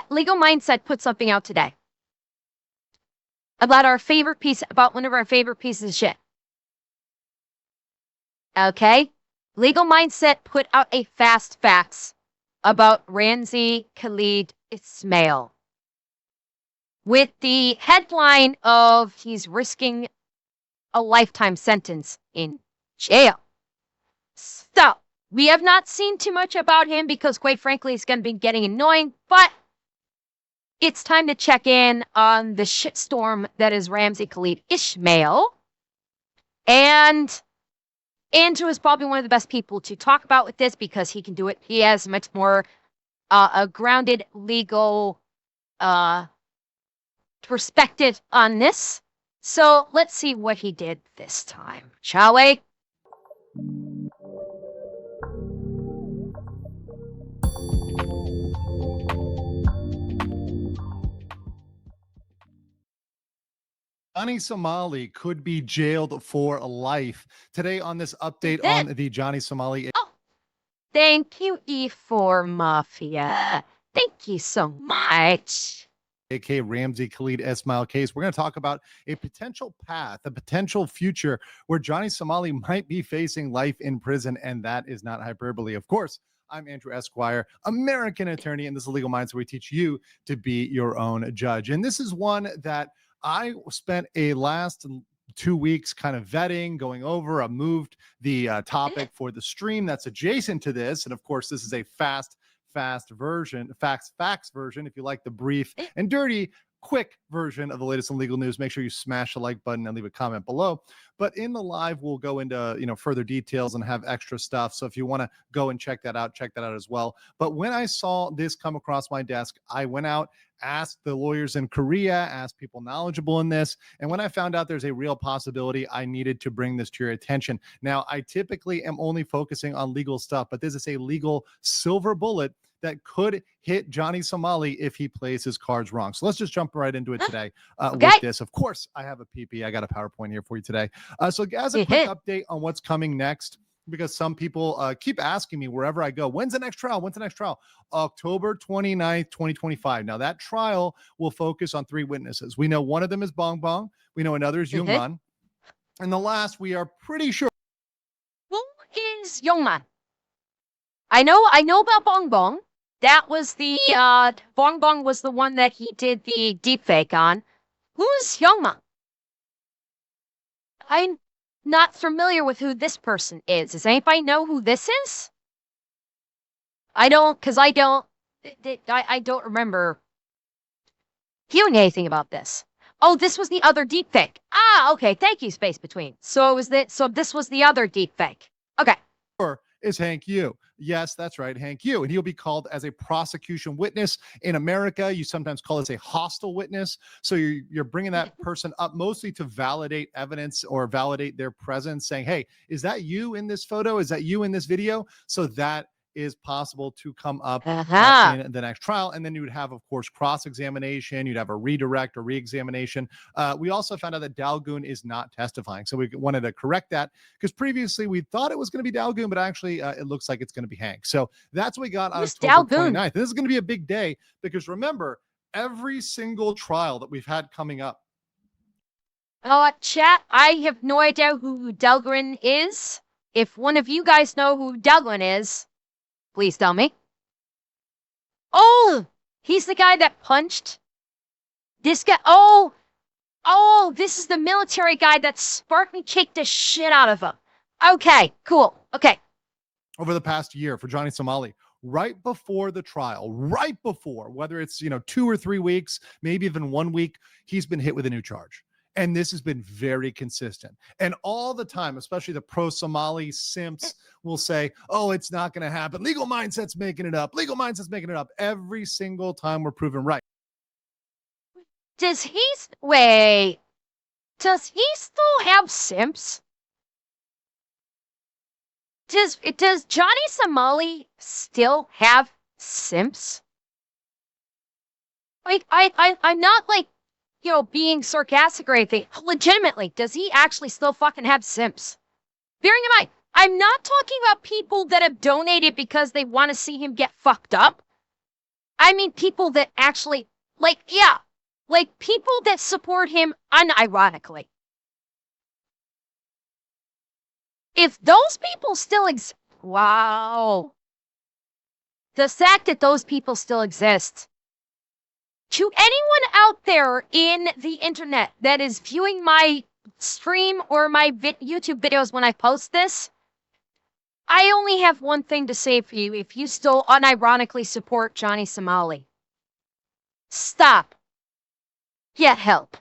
Legal Mindset put something out today about about one of our favorite pieces of shit. Okay? Legal Mindset put out a fast facts about Ramzi Khalid Ismail with the headline of he's risking a lifetime sentence in jail. So, we have not seen too much about him because, quite frankly, it's going to be getting annoying, but it's time to check in on the shitstorm that is Ramzi Khalid Ismail. And Andrew is probably one of the best people to talk about with this because he can do it. He has much more a grounded legal perspective on this. So let's see what he did this time, shall we? Johnny Somali could be jailed for life. Today on this update on the Johnny Somali. Oh, thank you, E4 Mafia. Thank you so much. AK Ramzi Khalid Ismail case. We're going to talk about a potential path, a potential future where Johnny Somali might be facing life in prison, and that is not hyperbole. Of course, I'm Andrew Esquire, American attorney, and this is Legal Minds, where we teach you to be your own judge. And this is one that I spent a last 2 weeks kind of vetting, going over. I moved the topic for the stream that's adjacent to this. And of course, this is a fast version, facts version. If you like the brief and dirty, quick version of the latest in legal news, make sure you smash the like button and leave a comment below. But in the live, we'll go into further details and have extra stuff. So if you want to go and check that out as well. But when I saw this come across my desk, I went out, asked the lawyers in Korea, asked people knowledgeable in this. And when I found out there's a real possibility, I needed to bring this to your attention. Now, I typically am only focusing on legal stuff, but this is a legal silver bullet that could hit Johnny Somali if he plays his cards wrong. So let's just jump right into it today with this. Of course, I have a PP. I got a PowerPoint here for you today. So as a quick update on what's coming next, because some people keep asking me wherever I go, when's the next trial? When's the next trial? October 29th, 2025. Now, that trial will focus on 3 witnesses. We know one of them is Bong Bong. We know another is Young Man. And the last, we are pretty sure. Who is Young Man? I know about Bong Bong. That was the, Bong Bong was the one that he did the deepfake on. Who's Young Man? I'm not familiar with who this person is. Does anybody know who this is? I don't remember hearing anything about this. Oh, this was the other deepfake. Ah, okay. Thank you, Space Between. So this was the other deepfake. Okay. Is Hank Yu. Yes, that's right, Hank Yu. And he'll be called as a prosecution witness. In America, you sometimes call this a hostile witness. So you're bringing that person up mostly to validate evidence or validate their presence, saying, hey, is that you in this photo? Is that you in this video? So that is possible to come up in the next trial. And then you would have, of course, cross-examination. You'd have a redirect or re-examination. We also found out that Dalgoon is not testifying. So we wanted to correct that because previously we thought it was going to be Dalgoon, but actually it looks like it's going to be Hank. So that's what we got on October 29th. This is going to be a big day because remember, every single trial that we've had coming up. Chat, I have no idea who Dalgoon is. If one of you guys know who Dalgoon is, please tell me. Oh, he's the guy that punched this guy. Oh, this is the military guy that Spartan kicked the shit out of him. Okay, cool. Okay. Over the past year for Johnny Somali, right before the trial, whether it's 2 or 3 weeks, maybe even 1 week, he's been hit with a new charge. And this has been very consistent. And all the time, especially the pro-Somali simps will say, oh, it's not going to happen. Legal Mindset's making it up. Legal Mindset's making it up. Every single time we're proven right. Does he still have simps? Does Johnny Somali still have simps? I'm not being sarcastic or anything. Legitimately, does he actually still fucking have simps? Bearing in mind, I'm not talking about people that have donated because they want to see him get fucked up. I mean people that actually, like, yeah, like people that support him unironically. If those people still exist, wow. The fact that those people still exist. To anyone out there in the internet that is viewing my stream or my YouTube videos when I post this, I only have one thing to say for you if you still unironically support Johnny Somali. Stop. Get help.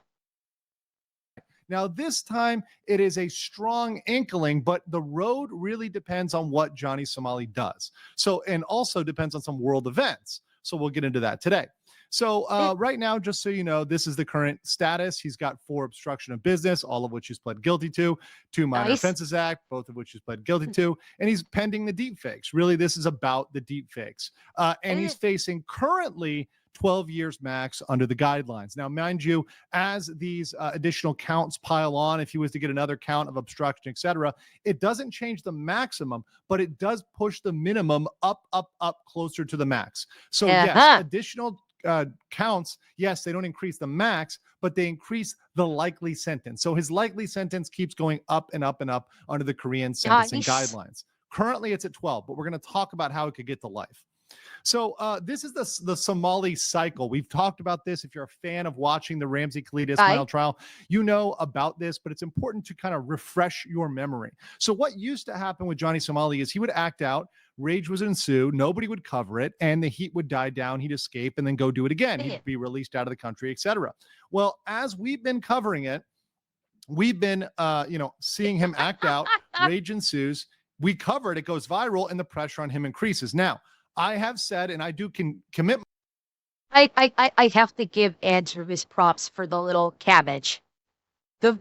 Now, this time it is a strong inkling, but the road really depends on what Johnny Somali does. So, and also depends on some world events. So, we'll get into that today. So, right now, just so you know, this is the current status. He's got 4 obstruction of business, all of which he's pled guilty to, 2 Minor Nice. Offenses Act, both of which he's pled guilty to, and he's pending the deep fakes. Really, this is about the deep fakes. And he's facing currently 12 years max under the guidelines. Now, mind you, as these additional counts pile on, if he was to get another count of obstruction, etc., it doesn't change the maximum, but it does push the minimum up closer to the max. So yes, additional counts, yes, they don't increase the max, but they increase the likely sentence. So his likely sentence keeps going up and up and up under the Korean sentencing guidelines. Currently, it's at 12, but we're going to talk about how it could get to life. So this is the Somali cycle. We've talked about this. If you're a fan of watching the Ramzi Khalid Ismail trial, you know about this, but it's important to kind of refresh your memory. So what used to happen with Johnny Somali is he would act out, rage would ensue, nobody would cover it, and the heat would die down, he'd escape, and then go do it again. He'd be released out of the country, etc. Well, as we've been covering it, we've been seeing him act out, rage ensues, we cover it, it goes viral, and the pressure on him increases. Now, I have said, and I do commit. I have to give Andrew his props for the little cabbage, the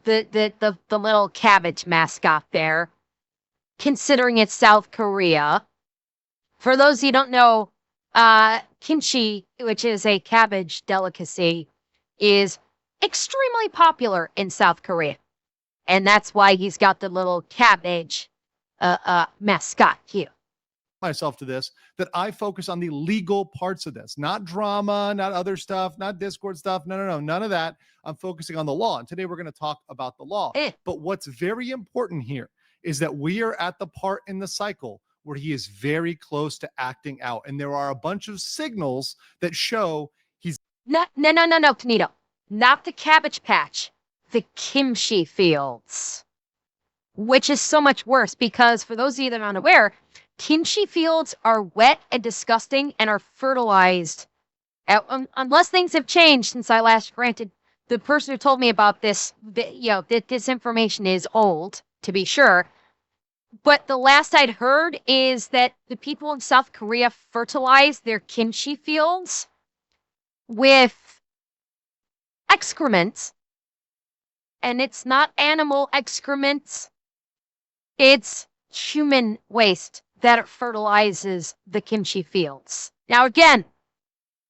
little cabbage mascot there. Considering it's South Korea, for those who don't know, kimchi, which is a cabbage delicacy, is extremely popular in South Korea, and that's why he's got the little cabbage mascot here. Myself to this, that I focus on the legal parts of this, not drama, not other stuff, not Discord stuff. No, none of that. I'm focusing on the law. And today we're going to talk about the law. But what's very important here is that we are at the part in the cycle where he is very close to acting out. And there are a bunch of signals that show he's no, Tonito. Not the Cabbage Patch, the kimchi fields, which is so much worse because for those of you that are unaware, kimchi fields are wet and disgusting and are fertilized. Unless things have changed since I last granted, the person who told me about this, that this information is old, to be sure. But the last I'd heard is that the people in South Korea fertilize their kimchi fields with excrement. And it's not animal excrement. It's human waste that fertilizes the kimchi fields. Now, again,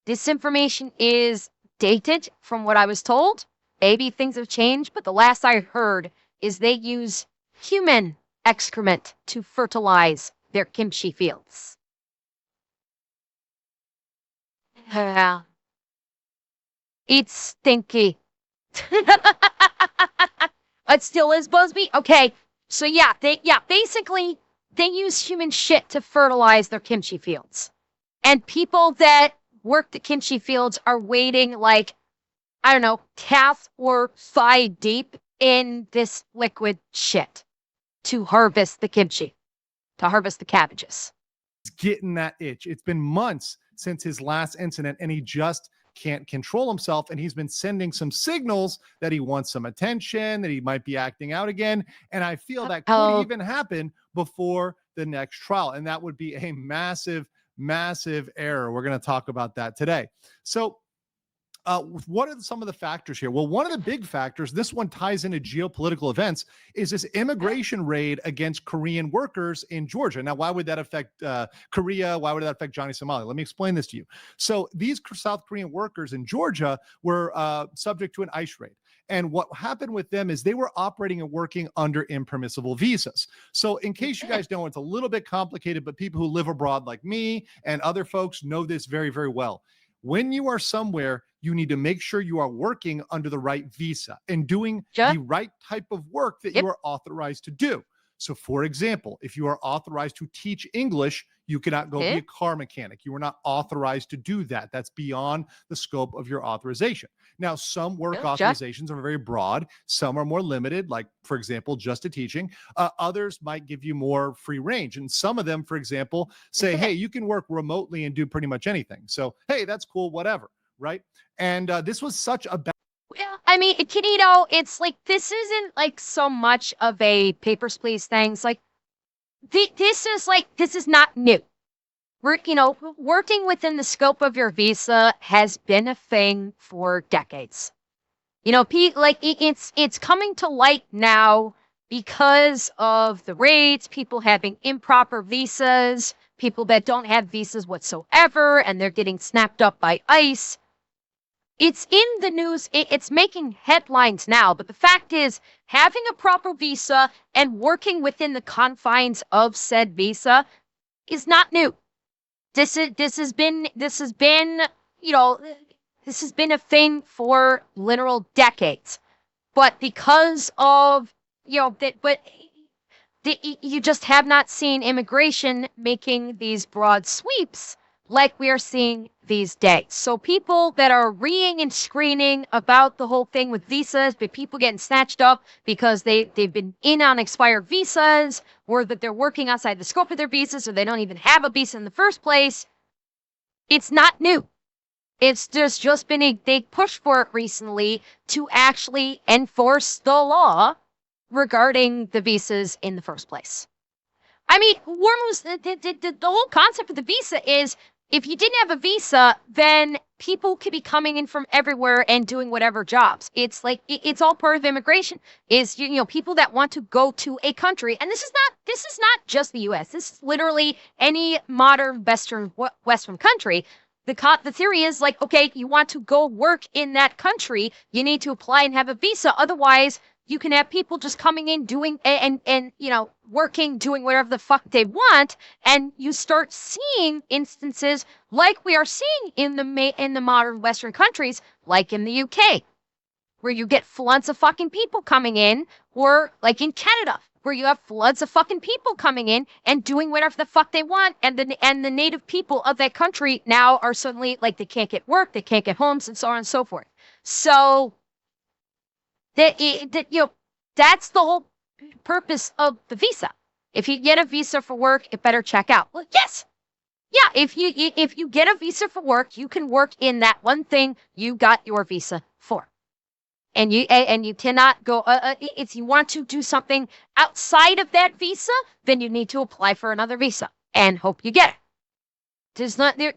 this information is dated from what I was told. Maybe things have changed, but the last I heard is they use human excrement to fertilize their kimchi fields. It's stinky. It still is, Busby? Okay, so basically, they use human shit to fertilize their kimchi fields. And people that work the kimchi fields are wading like, I don't know, calf or thigh deep in this liquid shit to harvest the kimchi, to harvest the cabbages. He's getting that itch. It's been months since his last incident, and he just can't control himself, and he's been sending some signals that he wants some attention, that he might be acting out again, and I feel that could even happen before the next trial, and that would be a massive error. We're going to talk about that today. So what are some of the factors here? Well, one of the big factors, this one ties into geopolitical events, is this immigration raid against Korean workers in Georgia. Now, why would that affect Korea? Why would that affect Johnny Somali? Let me explain this to you. So these South Korean workers in Georgia were subject to an ICE raid. And what happened with them is they were operating and working under impermissible visas. So in case you guys know, it's a little bit complicated, but people who live abroad like me and other folks know this very, very well. When you are somewhere, you need to make sure you are working under the right visa and doing Sure. the right type of work that you Yep. are authorized to do. So, for example, if you are authorized to teach English, you cannot go be Okay. a car mechanic. You are not authorized to do that. That's beyond the scope of your authorization. Now, some work Yeah, Jack. authorizations are very broad, some are more limited, like, for example, just to teaching. Others might give you more free range. And some of them, for example, say, hey, you can work remotely and do pretty much anything. So, hey, that's cool, whatever. Right. And this was such a bad. Well, I mean, Kinito, it's like this isn't like so much of a papers, please things. Like this is not new. Working within the scope of your visa has been a thing for decades. It's coming to light now because of the raids, people having improper visas, people that don't have visas whatsoever, and they're getting snapped up by ICE. It's in the news, it's making headlines now, but the fact is, having a proper visa and working within the confines of said visa is not new. You know, this has been a thing for literal decades. But because of, you just have not seen immigration making these broad sweeps like we are seeing these days. So people that are reading and screening about the whole thing with visas, but people getting snatched up because they've been in on expired visas, or that they're working outside the scope of their visas, or they don't even have a visa in the first place. It's not new. There's just been a big push for it recently to actually enforce the law regarding the visas in the first place. I mean, the whole concept of the visa is if you didn't have a visa, then people could be coming in from everywhere and doing whatever jobs. It's like it's all part of immigration. Is people that want to go to a country, and this is not just the U.S. This is literally any modern Western country. The theory is like, okay, you want to go work in that country, you need to apply and have a visa. Otherwise, you can have people just coming in doing and working, doing whatever the fuck they want, and you start seeing instances like we are seeing in the modern Western countries, like in the UK, where you get floods of fucking people coming in, or like in Canada, where you have floods of fucking people coming in and doing whatever the fuck they want, and the native people of that country now are suddenly like they can't get work, they can't get homes, and so on and so forth. So that's the whole purpose of the visa. If you get a visa for work, it better check out. Well, yes. Yeah, if you get a visa for work, you can work in that one thing you got your visa for. And you cannot go if you want to do something outside of that visa, then you need to apply for another visa and hope you get it.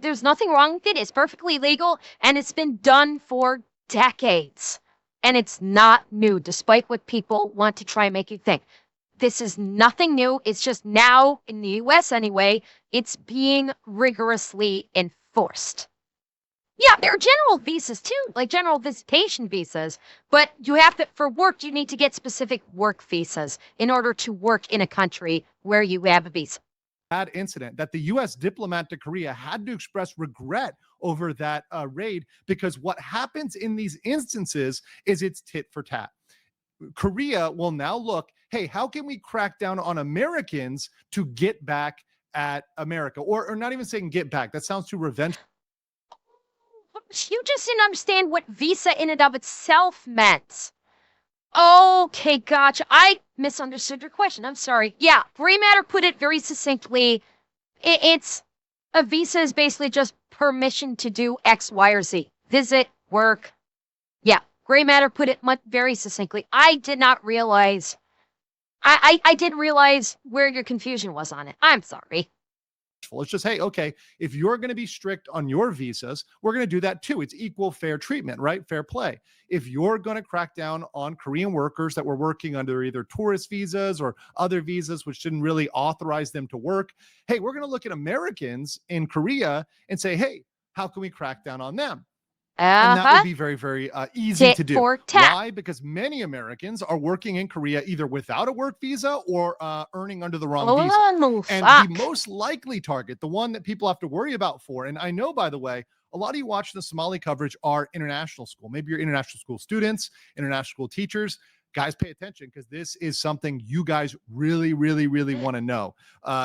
There's nothing wrong with it. It's perfectly legal, and it's been done for decades. And it's not new, despite what people want to try and make you think. This is nothing new. It's just now, in the US anyway, it's being rigorously enforced. Yeah, there are general visas too, like general visitation visas. But for work, you need to get specific work visas in order to work in a country where you have a visa. Bad incident that the U.S. diplomat to Korea had to express regret over that raid, because what happens in these instances is it's tit for tat. Korea will now look, hey, how can we crack down on Americans to get back at America? Or not even saying get back. That sounds too revengeful. You just didn't understand what visa in and of itself meant. Okay, gotcha. I misunderstood your question. I'm sorry. Yeah, Gray Matter put it very succinctly. It's a visa is basically just permission to do X, Y, or Z. Visit, work. Yeah, Gray Matter put it very succinctly. I did not realize. I didn't realize where your confusion was on it. I'm sorry. It's just, hey, okay, if you're going to be strict on your visas, we're going to do that too. It's equal fair treatment, right? Fair play. If you're going to crack down on Korean workers that were working under either tourist visas or other visas, which didn't really authorize them to work, hey, we're going to look at Americans in Korea and say, hey, how can we crack down on them? And that would Uh-huh. be very, very easy Tit to do. for tat. Why? Because many Americans are working in Korea either without a work visa or earning under the wrong visa. Oh, And the fuck. most likely target, the one that people have to worry about for, and I know, by the way, a lot of you watching the Somali coverage are international school. Maybe you're international school students, international school teachers. Guys, pay attention because this is something you guys really, really, really want to know.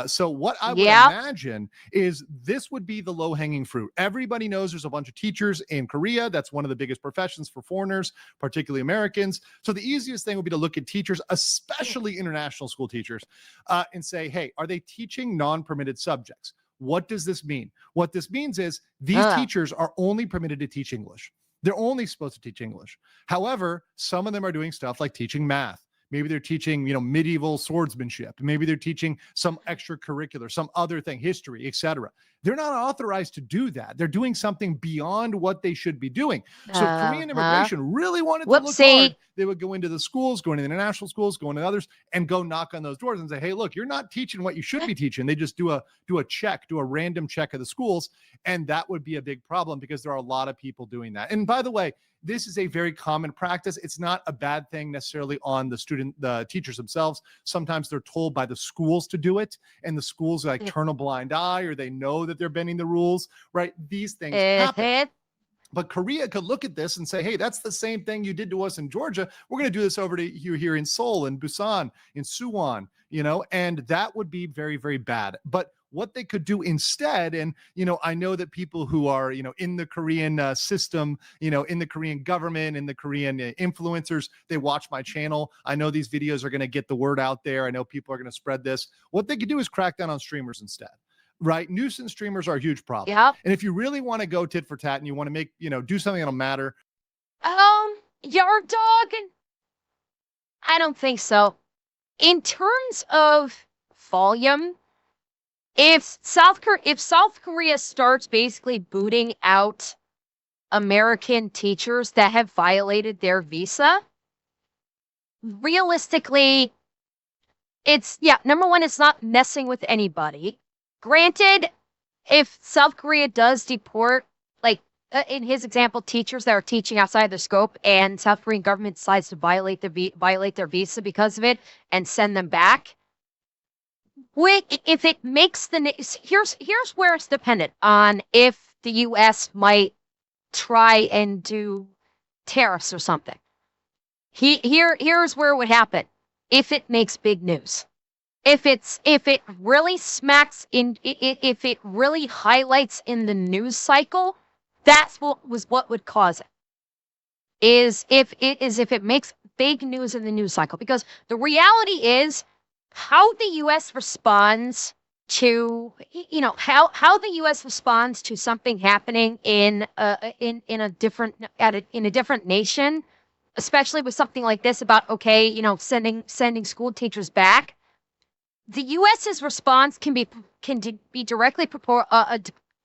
So what I would Yep. imagine is this would be the low-hanging fruit. Everybody knows there's a bunch of teachers in Korea. That's one of the biggest professions for foreigners, particularly Americans. So the easiest thing would be to look at teachers, especially international school teachers, and say, hey, are they teaching non-permitted subjects? What does this mean? What this means is these teachers are only permitted to teach English. They're only supposed to teach English. However, some of them are doing stuff like teaching math. Maybe they're teaching, medieval swordsmanship. Maybe they're teaching some extracurricular, some other thing, history, etc. They're not authorized to do that. They're doing something beyond what they should be doing. So if Korean immigration really wanted to look hard, they would go into the schools, go into the international schools, go into others, and go knock on those doors and say, hey, look, you're not teaching what you should be teaching. They just do a random check of the schools. And that would be a big problem because there are a lot of people doing that. And by the way, this is a very common practice. It's not a bad thing necessarily on the teachers themselves. Sometimes they're told by the schools to do it, and the schools like turn a blind eye, or they know that they're bending the rules, right? These things happen. But Korea could look at this and say, hey, that's the same thing you did to us in Georgia. We're going to do this over to you here in Seoul, in Busan, in Suwon, and that would be very, very bad. But what they could do instead, and I know that people who are in the Korean system, in the Korean government, in the Korean influencers, they watch my channel. I know these videos are going to get the word out there. I know people are going to spread this. What they could do is crack down on streamers instead. Right? Nuisance streamers are a huge problem. Yep. And if you really want to go tit for tat and you want to make, do something that'll matter. Yard dog? I don't think so. In terms of volume, if South Korea starts basically booting out American teachers that have violated their visa, realistically, number one, it's not messing with anybody. Granted, if South Korea does deport, like in his example, teachers that are teaching outside their scope, and South Korean government decides to violate their visa because of it and send them back, if it makes here's where it's dependent on if the U.S. might try and do tariffs or something. Here's where it would happen if it makes big news. If it really smacks in, if it really highlights in the news cycle, that's what would cause it. If it makes big news in the news cycle, because the reality is how the U.S. responds to how the U.S. responds to something happening in a different nation, especially with something like this about sending school teachers back. The U.S.'s response can be directly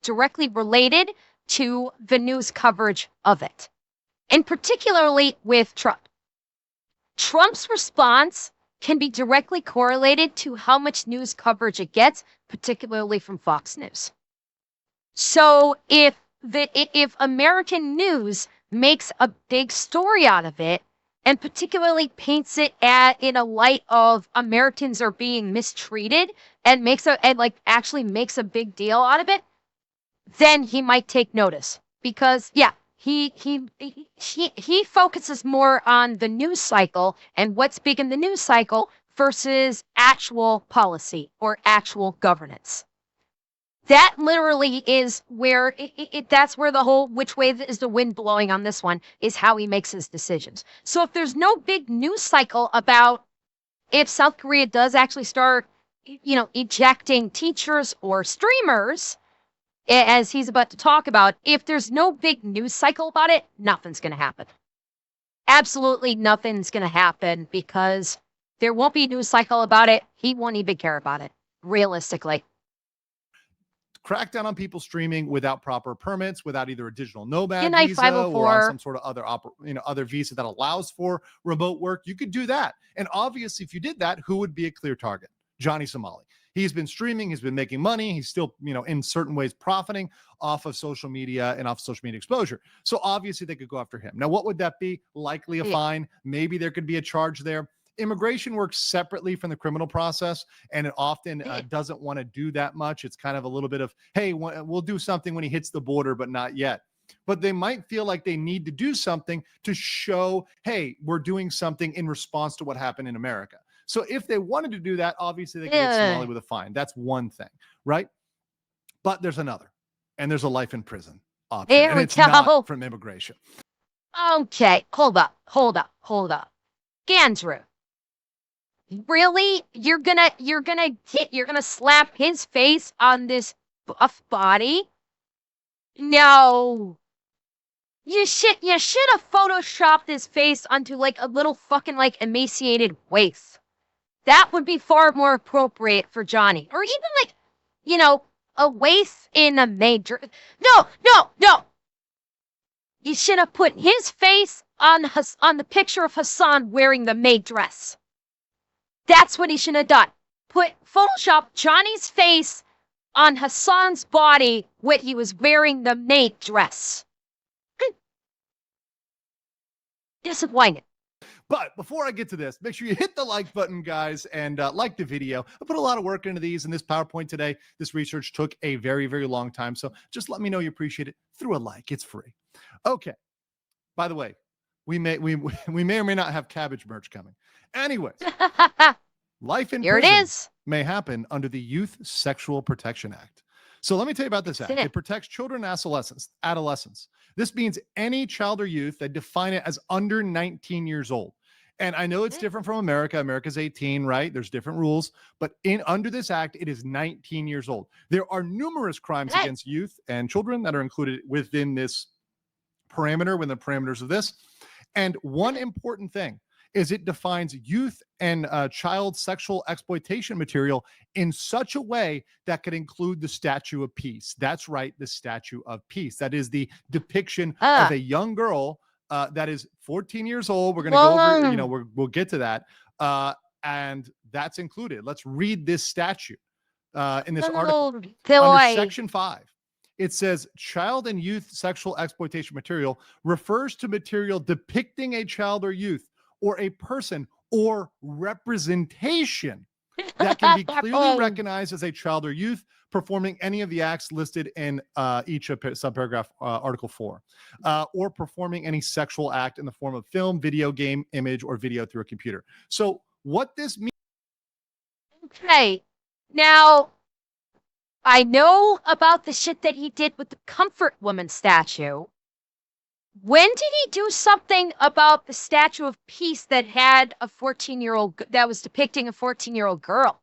directly related to the news coverage of it, and particularly with Trump. Trump's response can be directly correlated to how much news coverage it gets, particularly from Fox News. So if American news makes a big story out of it, and particularly paints it in a light of Americans are being mistreated, and actually makes a big deal out of it, then he might take notice. Because he focuses more on the news cycle and what's big in the news cycle versus actual policy or actual governance. That literally is where that's where the whole which way is the wind blowing on this one is how he makes his decisions. So if there's no big news cycle about if South Korea does actually start, ejecting teachers or streamers, as he's about to talk about, if there's no big news cycle about it, nothing's going to happen. Absolutely nothing's going to happen because there won't be a news cycle about it. He won't even care about it, realistically. Crack down on people streaming without proper permits, without either a digital nomad visa or on some sort of other visa that allows for remote work. You could do that. And obviously, if you did that, who would be a clear target? Johnny Somali. He's been streaming, he's been making money, he's still, in certain ways profiting off of social media and off social media exposure. So obviously they could go after him. Now, what would that be? Likely a fine. Maybe there could be a charge there. Immigration works separately from the criminal process, and it often doesn't want to do that much. It's kind of a little bit of, hey, we'll do something when he hits the border, but not yet. But they might feel like they need to do something to show, hey, we're doing something in response to what happened in America. So if they wanted to do that, obviously they could hit Somali with a fine. That's one thing, right? But there's another, and there's a life in prison option, and it's not from immigration. Okay, hold up. Gandrew, really? You're gonna slap his face on this buff body? No. You should have photoshopped his face onto like a little fucking like emaciated waif. That would be far more appropriate for Johnny. Or even like, a waif in a major. No. You should have put his face on the picture of Hassan wearing the maid dress. That's what he should have done. Photoshop Johnny's face on Hassan's body when he was wearing the maid dress. Disappointed. But before I get to this, make sure you hit the like button, guys, and like the video. I put a lot of work into these, and this PowerPoint today, this research took a very, very long time. So just let me know you appreciate it through a like. It's free. Okay. By the way, we may or may not have cabbage merch coming. Anyways, life in prison may happen under the Youth Sexual Protection Act. So let me tell you about this act. It protects children and adolescents. This means any child or youth that define it as under 19 years old. And I know it's different from America. America's 18, right? There's different rules. But under this act, it is 19 years old. There are numerous crimes against youth and children that are included within this parameter, within the parameters of this. And one important thing is it defines youth and child sexual exploitation material in such a way that could include the Statue of Peace. That's right, the Statue of Peace. That is the depiction of a young girl that is 14 years old. We're going to go over, we'll get to that. And that's included. Let's read this statute in this article. Under Section 5. It says child and youth sexual exploitation material refers to material depicting a child or youth or a person or representation that can be clearly recognized as a child or youth performing any of the acts listed in each subparagraph Article 4, or performing any sexual act in the form of film, video game, image, or video through a computer. So what this means... Okay, now... I know about the shit that he did with the Comfort Woman statue. When did he do something about the Statue of Peace that had a 14-year-old, that was depicting a 14-year-old girl?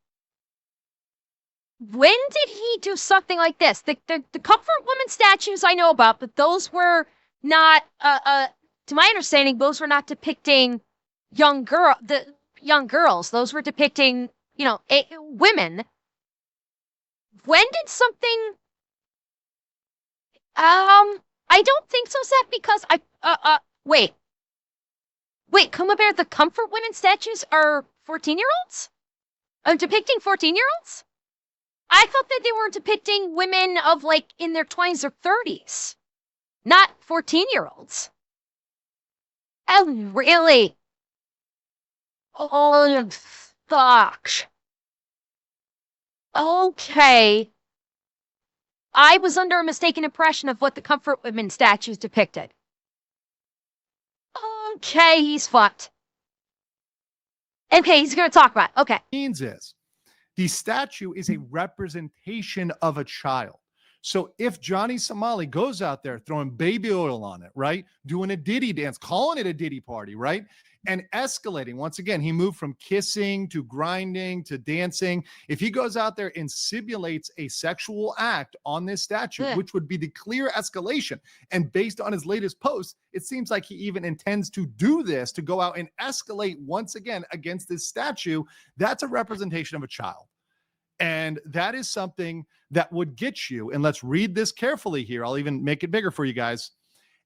When did he do something like this? The Comfort Woman statues I know about, but those were not, to my understanding, those were not depicting young girls. Those were depicting, women. When did something... I don't think so, Seth, because wait, Kuma Bear, the Comfort Women statues are 14-year-olds? Depicting 14-year-olds? I thought that they were depicting women of, in their 20s or 30s, not 14-year-olds. Oh, really? Oh, fuck. Okay. I was under a mistaken impression of what the Comfort Women statues depicted. Okay, he's fucked. Okay, he's going to talk about it. Okay. Means is the statue is a representation of a child. So if Johnny Somali goes out there throwing baby oil on it, right? Doing a Diddy dance, calling it a Diddy party, right? And escalating. Once again, he moved from kissing to grinding to dancing. If he goes out there and simulates a sexual act on this statue, which would be the clear escalation, and based on his latest post, it seems like he even intends to do this, to go out and escalate once again against this statue. That's a representation of a child. And that is something that would get you, and let's read this carefully here. I'll even make it bigger for you guys.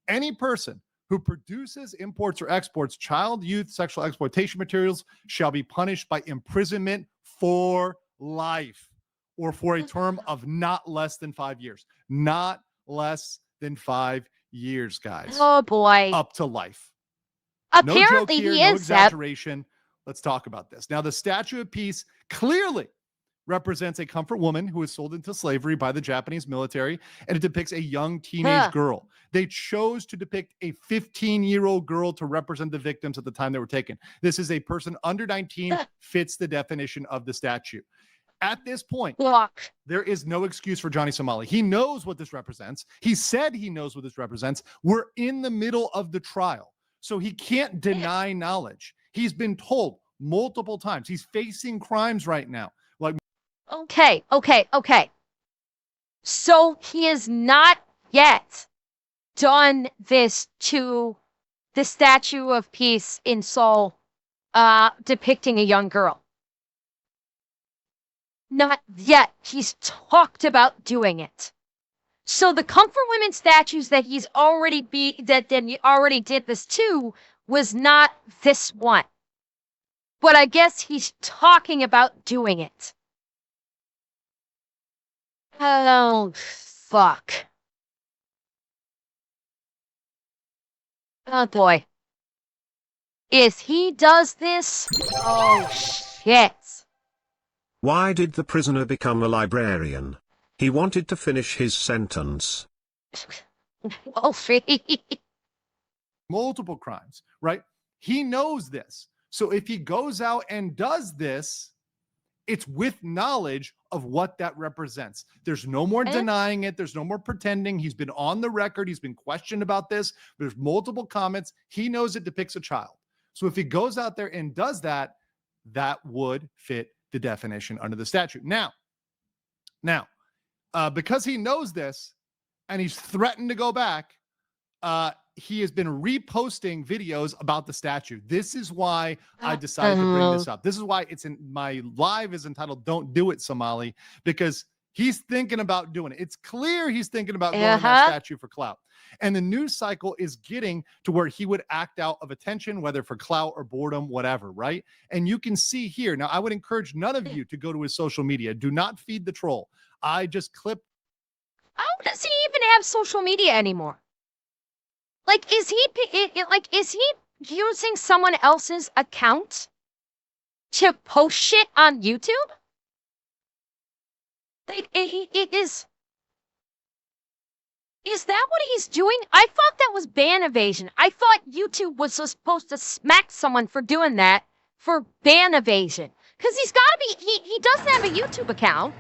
Any person who produces, imports, or exports child, youth, sexual exploitation materials shall be punished by imprisonment for life or for a term of not less than 5 years. Not less than 5 years, guys. Oh boy. Up to life. No joke Apparently here, he no is that. exaggeration. Let's talk about this. Now, the Statue of Peace clearly represents a comfort woman who was sold into slavery by the Japanese military, and it depicts a young teenage girl. They chose to depict a 15-year-old girl to represent the victims at the time they were taken. This is a person under 19, fits the definition of the statue. At this point, there is no excuse for Johnny Somali. He knows what this represents. He said he knows what this represents. We're in the middle of the trial, so he can't deny knowledge. He's been told multiple times. He's facing crimes right now. Like, okay. So he has not yet done this to the Statue of Peace in Seoul, depicting a young girl. Not yet. He's talked about doing it. So the comfort women statues that he's already already did this to was not this one. But I guess he's talking about doing it. Oh, fuck. Oh, boy. If he does this, oh, shit. Why did the prisoner become a librarian? He wanted to finish his sentence. multiple crimes, right? He knows this. So if he goes out and does this, it's with knowledge of what that represents. There's no more denying it. There's no more pretending. He's been on the record. He's been questioned about this. There's multiple comments. He knows it depicts a child. So if he goes out there and does that, that would fit the definition under the statute. Now, because he knows this and he's threatened to go back, he has been reposting videos about the statue. This is why I decided to bring this up. This is why it's in my live is entitled "Don't Do It, Somali," because he's thinking about doing it. It's clear he's thinking about going to that statue for clout. And the news cycle is getting to where he would act out of attention, whether for clout or boredom, whatever, right? And you can see here. Now, I would encourage none of you to go to his social media. Do not feed the troll. I just clipped. How does he even have social media anymore? Like, is he using someone else's account to post shit on YouTube? Like, is that what he's doing? I thought that was ban evasion. I thought YouTube was supposed to smack someone for doing that for ban evasion. Because he's got to be, he doesn't have a YouTube account.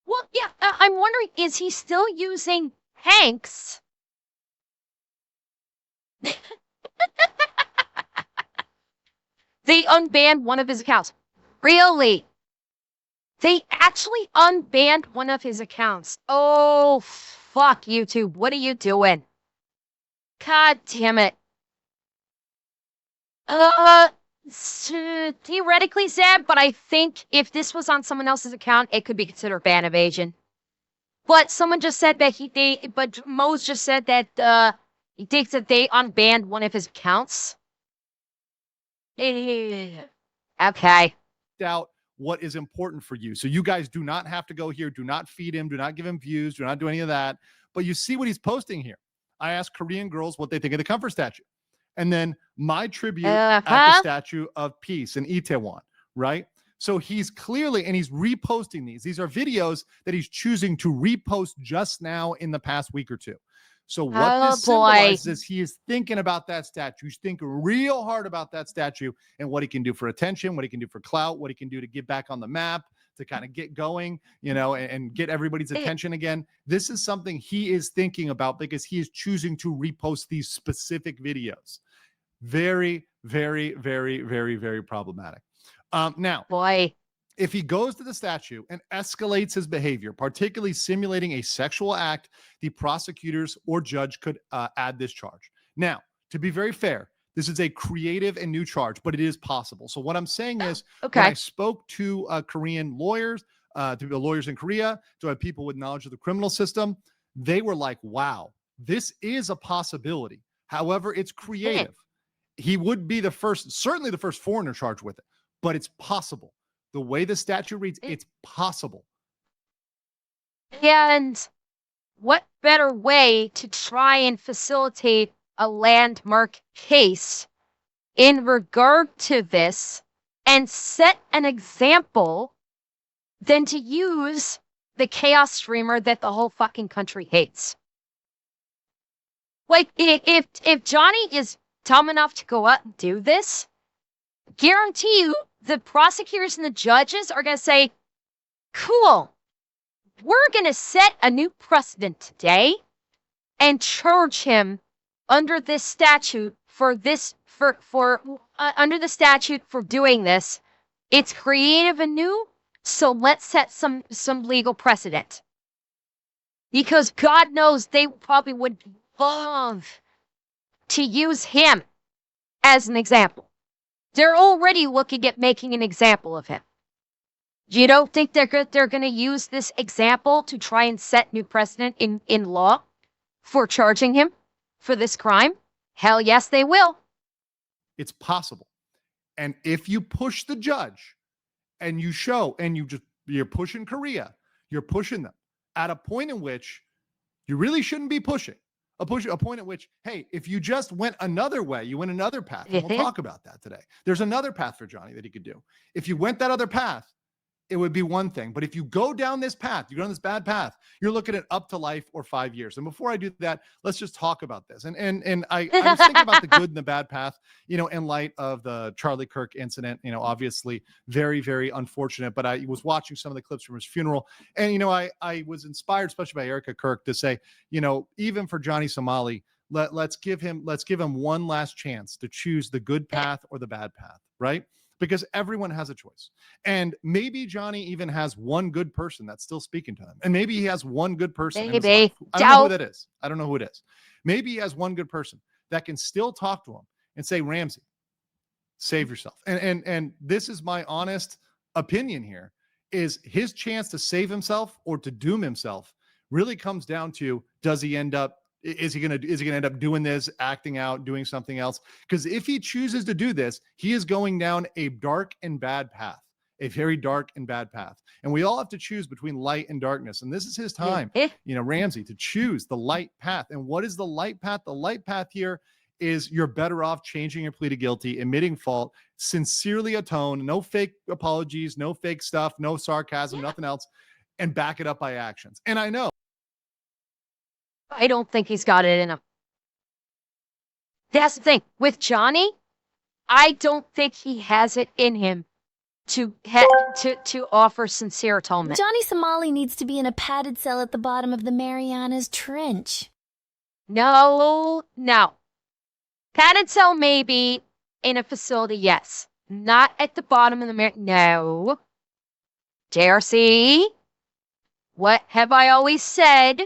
Well, yeah, I'm wondering, is he still using Hanks? They unbanned one of his accounts. Really? They actually unbanned one of his accounts. Oh, fuck, YouTube. What are you doing? God damn it. Theoretically, Zeb, but I think if this was on someone else's account, it could be considered ban evasion. But someone just said that but Mose just said that he thinks that they unbanned one of his accounts. Okay. Out what is important for you. So you guys do not have to go here. Do not feed him. Do not give him views. Do not do any of that. But you see what he's posting here. I asked Korean girls what they think of the comfort statue. And then my tribute at the Statue of Peace in Itaewon, right? So he's clearly, and he's reposting these. These are videos that he's choosing to repost just now in the past week or two. So what this symbolizes is he is thinking about that statue. He's thinking real hard about that statue and what he can do for attention, what he can do for clout, what he can do to get back on the map, to kind of get going, you know, and get everybody's attention again. This is something he is thinking about because he is choosing to repost these specific videos. Very, very, very, very, very problematic. Now, if he goes to the statue and escalates his behavior, particularly simulating a sexual act, the prosecutors or judge could add this charge. Now, to be very fair, this is a creative and new charge, but it is possible. So what I'm saying is, when I spoke to Korean lawyers, to the lawyers in Korea, to people with knowledge of the criminal system, they were like, wow, this is a possibility. However, it's creative. he would be certainly the first foreigner charged with it, but it's possible. The way the statute reads, it's possible. And what better way to try and facilitate a landmark case in regard to this and set an example than to use the chaos streamer that the whole fucking country hates? Like, if Johnny is dumb enough to go out and do this, guarantee you the prosecutors and the judges are going to say, cool, we're going to set a new precedent today and charge him under this statute for this, under the statute for doing this. It's creative and new, so let's set some legal precedent. Because God knows they probably would love to use him as an example. They're already looking at making an example of him. You don't think they're going to use this example to try and set new precedent in law for charging him for this crime? Hell yes, they will. It's possible. And if you push the judge and you show, and you're pushing Korea, you're pushing them at a point in which you really shouldn't be pushing. A point at which, hey, if you just went another way, you went another path. And we'll talk about that today. There's another path for Johnny that he could do. If you went that other path, it would be one thing. But if you go down this path, you go down this bad path, you're looking at up to life or 5 years. And before I do that, let's just talk about this. And I was thinking about the good and the bad path, in light of the Charlie Kirk incident, obviously very, very unfortunate. But I was watching some of the clips from his funeral. And, I was inspired, especially by Erica Kirk, to say, even for Johnny Somali, let's give him one last chance to choose the good path or the bad path, right? Because everyone has a choice. And maybe Johnny even has one good person that's still speaking to him. And maybe he has one good person. In his life. I don't know who that is. I don't know who it is. Maybe he has one good person that can still talk to him and say, Ramsey, save yourself. And this is my honest opinion here, is his chance to save himself or to doom himself really comes down to, is he going to end up doing this, acting out, doing something else? Because if he chooses to do this, he is going down a dark and bad path, a very dark and bad path. And we all have to choose between light and darkness. And this is his time, Ramsey, to choose the light path. And what is the light path? The light path here is you're better off changing your plea to guilty, admitting fault, sincerely atone, no fake apologies, no fake stuff, no sarcasm, nothing else, and back it up by actions. And I know, I don't think he's got it in him. That's the thing. With Johnny, I don't think he has it in him to offer sincere atonement. Johnny Somali needs to be in a padded cell at the bottom of the Marianas Trench. No. Padded cell maybe, in a facility, yes. Not at the bottom of the No. JRC, what have I always said?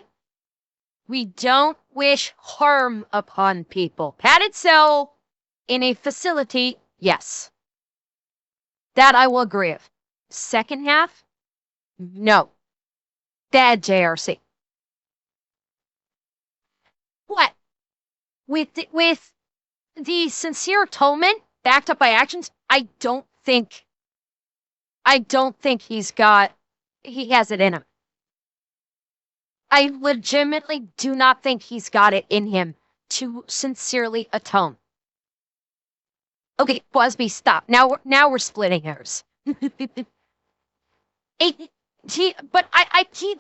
We don't wish harm upon people. Padded cell in a facility, yes. That I will agree with. Second half, no. Bad JRC. What? With the sincere atonement backed up by actions, I don't think he has it in him. I legitimately do not think he's got it in him to sincerely atone. Okay, Busby, stop. Now we're splitting hairs. He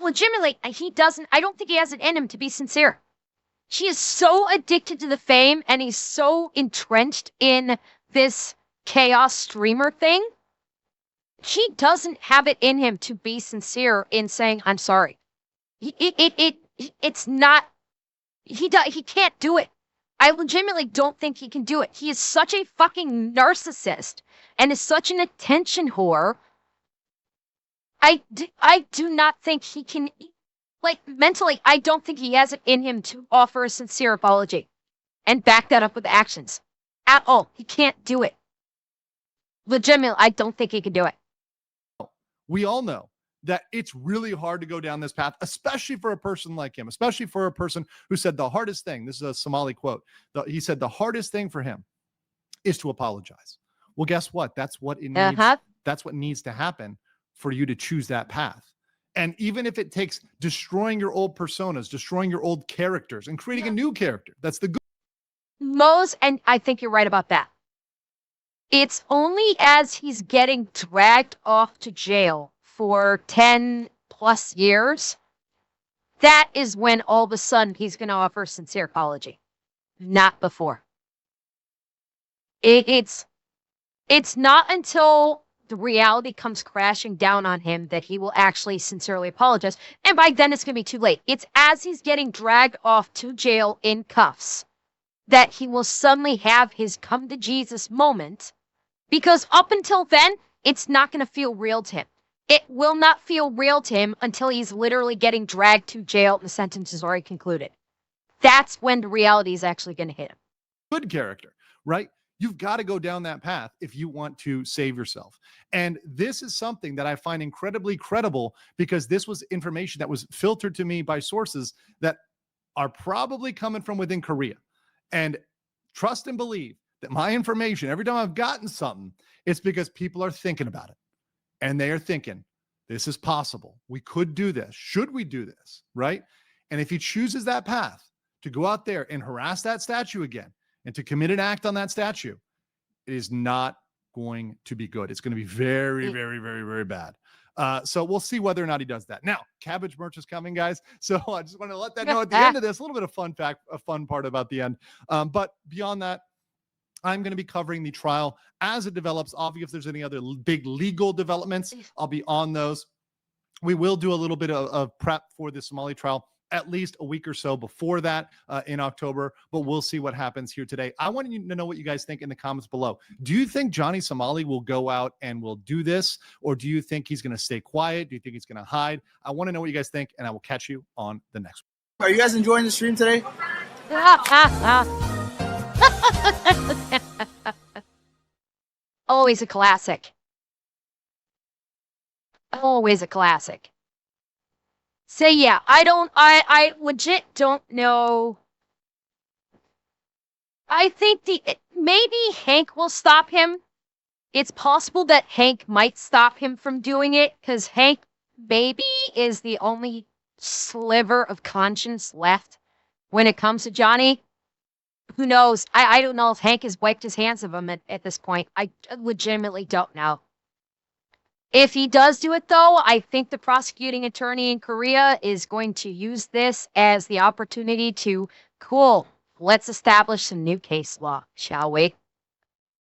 legitimately, he doesn't, I don't think he has it in him to be sincere. He is so addicted to the fame and he's so entrenched in this chaos streamer thing. He doesn't have it in him to be sincere in saying, I'm sorry. It's not, he can't do it. I legitimately don't think he can do it. He is such a fucking narcissist and is such an attention whore. I do not think he can, mentally, I don't think he has it in him to offer a sincere apology and back that up with actions. At all. He can't do it. Legitimately, I don't think he can do it. We all know that it's really hard to go down this path, especially for a person like him, especially for a person who said the hardest thing, this is a Somali quote, he said the hardest thing for him is to apologize. Well, guess what? That's what it needs. Uh-huh. That's what needs to happen for you to choose that path. And even if it takes destroying your old personas, destroying your old characters, and creating a new character, that's the good. Mose, and I think you're right about that. It's only as he's getting dragged off to jail for 10 plus years that is when all of a sudden he's going to offer sincere apology. Not before. It's not until the reality comes crashing down on him that he will actually sincerely apologize. And by then it's going to be too late. It's as he's getting dragged off to jail in cuffs that he will suddenly have his come to Jesus moment. Because up until then, it's not going to feel real to him. It will not feel real to him until he's literally getting dragged to jail and the sentence is already concluded. That's when the reality is actually going to hit him. Good character, right? You've got to go down that path if you want to save yourself. And this is something that I find incredibly credible because this was information that was filtered to me by sources that are probably coming from within Korea. And trust and believe that my information, every time I've gotten something, it's because people are thinking about it. And they are thinking, this is possible. We could do this. Should we do this? Right? And if he chooses that path to go out there and harass that statue again and to commit an act on that statue, it is not going to be good. It's going to be very, very, very, very bad. So we'll see whether or not he does that. Now, cabbage merch is coming, guys. So I just want to let that know at the end of this, a little bit of fun fact, a fun part about the end. But beyond that, I'm going to be covering the trial as it develops. Obviously, if there's any other big legal developments, I'll be on those. We will do a little bit of prep for the Somali trial at least a week or so before that in October, but we'll see what happens here today. I want you to know what you guys think in the comments below. Do you think Johnny Somali will go out and will do this, or do you think he's going to stay quiet? Do you think he's going to hide? I want to know what you guys think, and I will catch you on the next one. Are you guys enjoying the stream today? Always a classic. Always a classic. So yeah, I legit don't know. I think maybe Hank will stop him. It's possible that Hank might stop him from doing it because Hank maybe is the only sliver of conscience left when it comes to Johnny. Who knows? I don't know if Hank has wiped his hands of him at this point. I legitimately don't know. If he does do it, though, I think the prosecuting attorney in Korea is going to use this as the opportunity to, cool, let's establish some new case law, shall we?